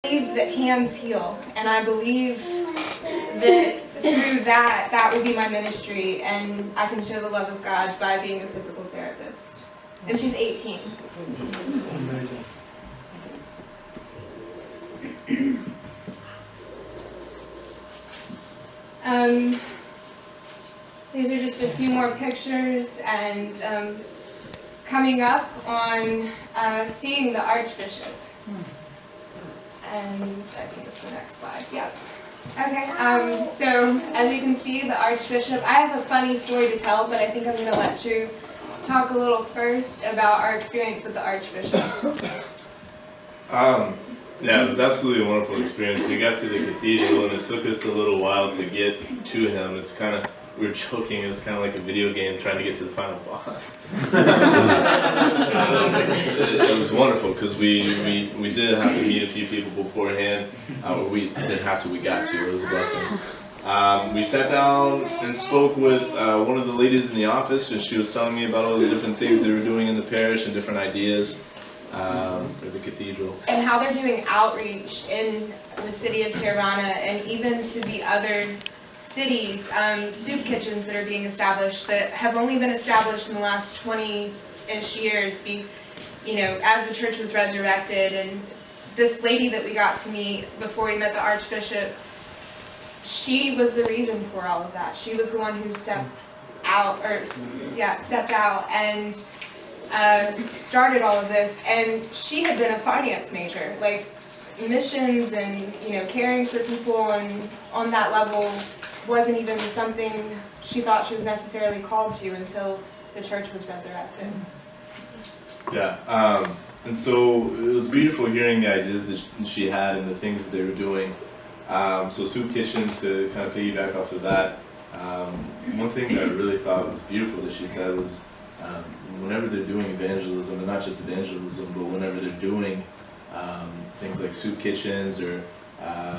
believe that hands heal, and I believe that through that will be my ministry, and I can show the love of God by being a physical therapist. And she's 18. Amazing. These are just a few more pictures, and coming up on seeing the Archbishop. And I think it's the next slide. Yep. Okay. So as you can see, the Archbishop. I have a funny story to tell, but I think I'm going to let Drew talk a little first about our experience with the Archbishop. Yeah, it was absolutely a wonderful experience. We got to the cathedral, and it took us a little while to get to him. It's kind of, we were joking, it was kind of like a video game trying to get to the final boss. It was wonderful because we did have to meet a few people beforehand. We didn't have to, we got to. It was a blessing. We sat down and spoke with one of the ladies in the office, and she was telling me about all the different things they were doing in the parish and different ideas for the cathedral. And how they're doing outreach in the city of Tirana and even to the other cities, soup kitchens that are being established that have only been established in the last 20-ish years, as the church was resurrected. And this lady that we got to meet before we met the Archbishop, she was the reason for all of that. She was the one who stepped out and started all of this, and she had been a finance major. Like, missions and caring for people and on that level wasn't even something she thought she was necessarily called to until the church was resurrected. Yeah, and so it was beautiful hearing the ideas that she had and the things that they were doing. So soup kitchens, to kind of piggyback off of that, one thing that I really thought was beautiful that she said was whenever they're doing evangelism, and not just evangelism, but whenever they're doing things like soup kitchens or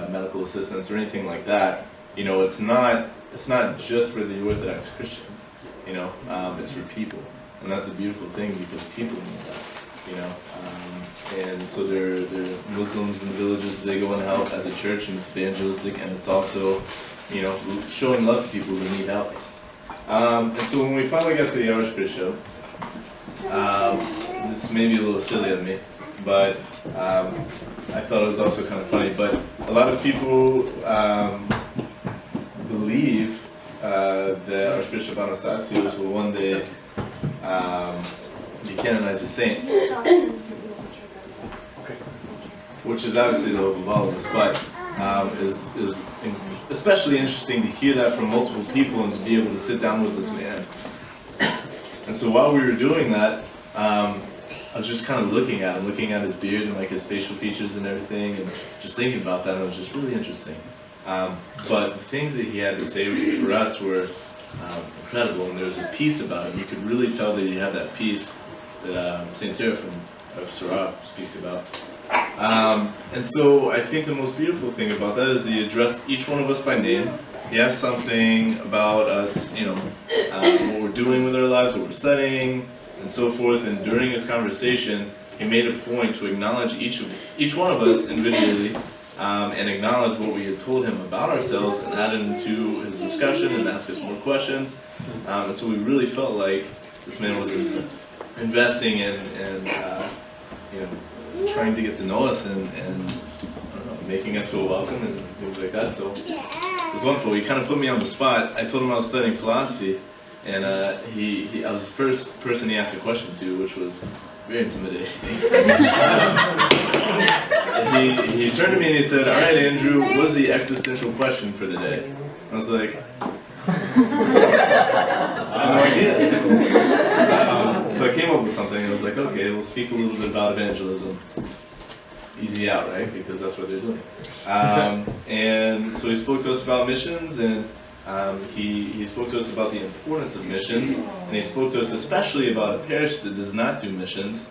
medical assistance or anything like that, it's not just for the Orthodox Christians, it's for people, and that's a beautiful thing because people need that, and so there are Muslims in the villages, they go and help as a church, and it's evangelistic, and it's also, showing love to people who need help. And so when we finally got to the Archbishop, this may be a little silly of me, but I thought it was also kind of funny, but a lot of people believe that Archbishop Anastasios will one day be canonized as saint, which is obviously the hope of all of us, but is especially interesting to hear that from multiple people and to be able to sit down with this man. And so while we were doing that, I was just kind of looking at him, looking at his beard and like his facial features and everything, and just thinking about that, and it was just really interesting. But the things that he had to say for us were incredible, and there was a peace about him. You could really tell that he had that peace that St. Seraphim of Saraf speaks about. And so I think the most beautiful thing about that is that he addressed each one of us by name. He asked something about us, what we're doing with our lives, what we're studying, and so forth. And during his conversation, he made a point to acknowledge each one of us individually, and acknowledge what we had told him about ourselves, and add it into his discussion and ask us more questions. And so we really felt like this man was investing in trying to get to know us and making us feel welcome and things like that. So it was wonderful. He kind of put me on the spot. I told him I was studying philosophy, and I was the first person he asked a question to, which was very intimidating. He turned to me and he said, "All right, Andrew, what is the existential question for the day?" And I was like, I have no idea. So I came up with something, and I was like, okay, we'll speak a little bit about evangelism. Easy out, right? Because that's what they're doing. And so he spoke to us about missions, and he spoke to us about the importance of missions, and he spoke to us especially about a parish that does not do missions,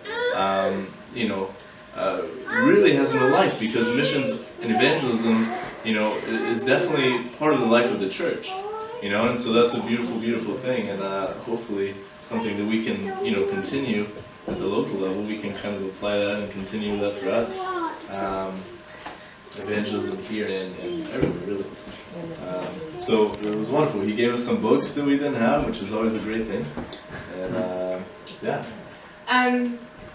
really has no life, because missions and evangelism, is definitely part of the life of the church. And so that's a beautiful, beautiful thing, and hopefully something that we can, continue at the local level. We can kind of apply that and continue that for us. evangelism here and everywhere, really. So it was wonderful. He gave us some books that we didn't have, which is always a great thing. And yeah.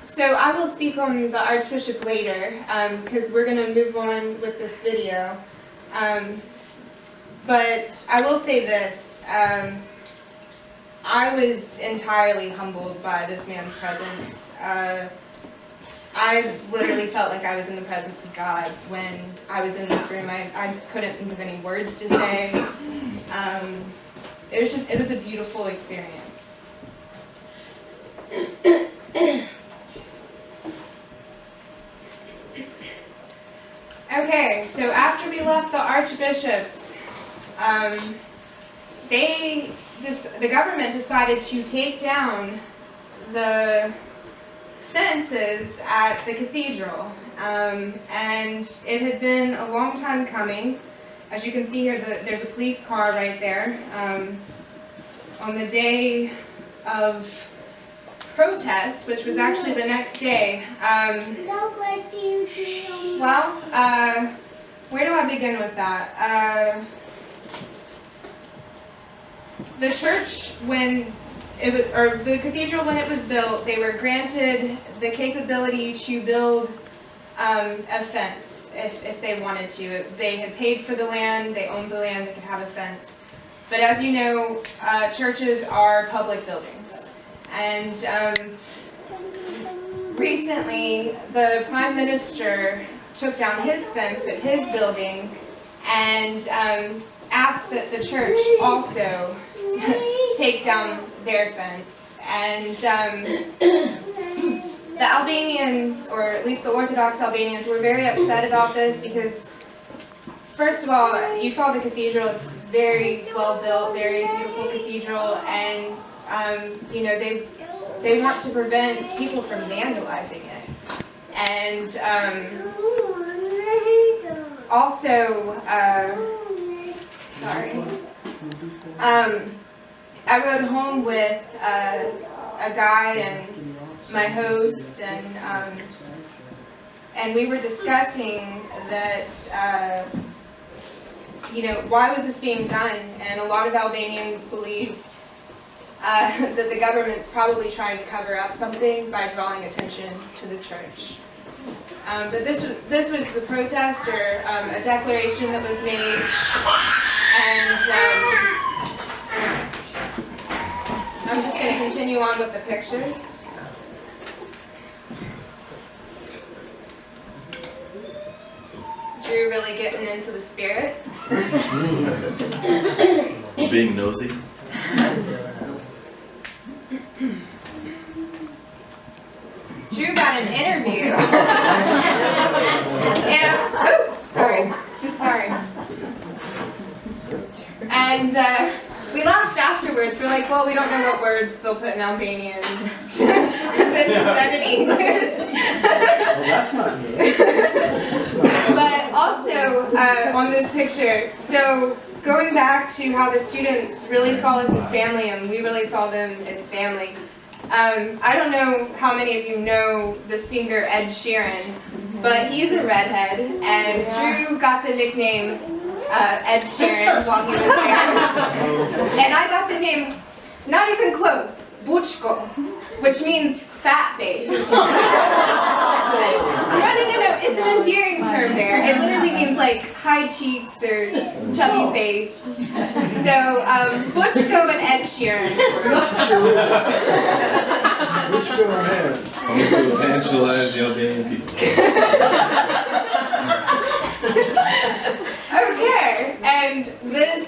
So I will speak on the Archbishop later, because we're going to move on with this video. But I will say this. I was entirely humbled by this man's presence. I literally felt like I was in the presence of God when I was in this room. I couldn't think of any words to say. It was a beautiful experience. Okay, so after we left the archbishops, the government decided to take down the fences at the cathedral, and it had been a long time coming. As you can see here, there's a police car right there. On the day of protest, which was actually the next day. Where do I begin with that? The church, when it was, or the cathedral when it was built, they were granted the capability to build a fence if they wanted to. They had paid for the land, they owned the land, they could have a fence. But as you know, churches are public buildings. And recently, the Prime Minister took down his fence at his building and asked that the church also take down their fence. And the Albanians, or at least the Orthodox Albanians, were very upset about this because, first of all, you saw the cathedral. It's very well built, very beautiful cathedral, and you know, they want to prevent people from vandalizing it. And also, I rode home with a guy and my host, and we were discussing that, you know, why was this being done? And a lot of Albanians believe that the government's probably trying to cover up something by drawing attention to the church. But this was the protest, or a declaration that was made, and I'm just going to continue on with the pictures. Drew really getting into the spirit. Being nosy. Drew got an interview. Sorry. And we laughed afterwards. We're like, well, we don't know what words they'll put in Albanian. Then he said in English. Well, that's not good. But also, on this picture, so going back to how the students really saw us as family and we really saw them as family. I don't know how many of you know the singer Ed Sheeran, but he's a redhead, and Drew got the nickname Ed Sheeran while he was there. And I got the name, not even close, Buchko, which means fat face. No, it's an endearing term there. It literally means like high cheeks or chubby face. So, Buchko and Ed Sheeran. Buchko ahead. I'm going to evangelize the Albanian people. Okay, and this,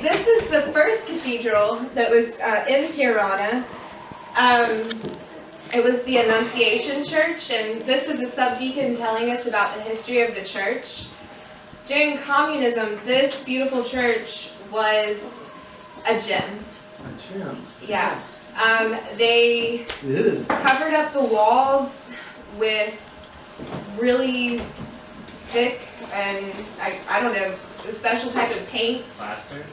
this is the first cathedral that was in Tirana. It was the Annunciation Church, and this is a subdeacon telling us about the history of the church. During communism, this beautiful church was a gym. A gym? Yeah. They covered up the walls with really thick and, I don't know, a special type of paint. Plaster?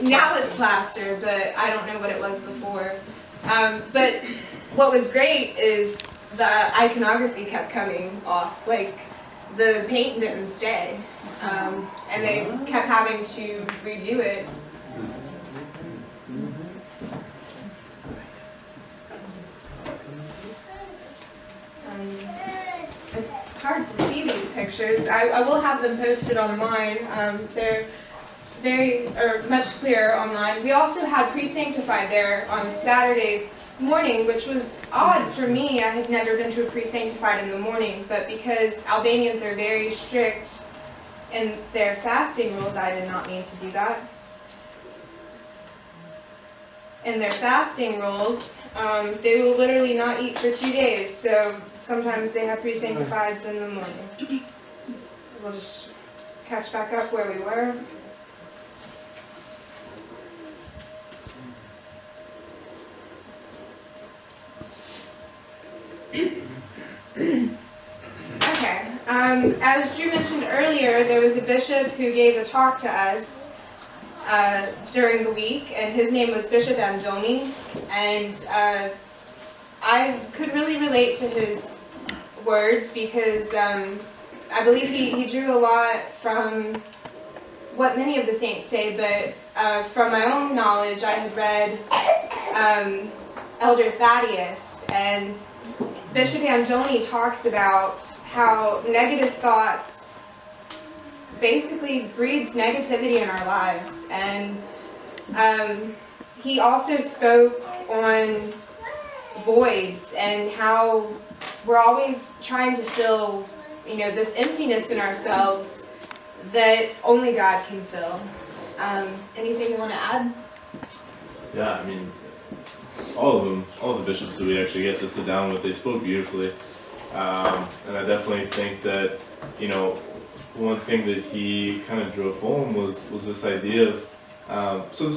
Now it's plaster, but I don't know what it was before. But what was great is the iconography kept coming off. Like, the paint didn't stay. And they kept having to redo it. It's hard to see these pictures. I will have them posted online. They're much clearer online. We also had pre-sanctified there on Saturday morning, which was odd for me. I had never been to a pre-sanctified in the morning, but because Albanians are very strict in their fasting rules, I did not mean to do that. In their fasting rules, they will literally not eat for 2 days, so sometimes they have pre-sanctifieds in the morning. We'll just catch back up where we were. Okay, as Drew mentioned earlier, there was a bishop who gave a talk to us during the week, and his name was Bishop Andoni, and I could really relate to his words because I believe he drew a lot from what many of the saints say, but from my own knowledge, I had read Elder Thaddeus, and Bishop Andoni talks about how negative thoughts basically breeds negativity in our lives, and he also spoke on voids and how we're always trying to fill, this emptiness in ourselves that only God can fill. Anything you want to add? Yeah, I mean, all the bishops that we actually get to sit down with, they spoke beautifully. And I definitely think that, one thing that he kind of drove home was this idea of, so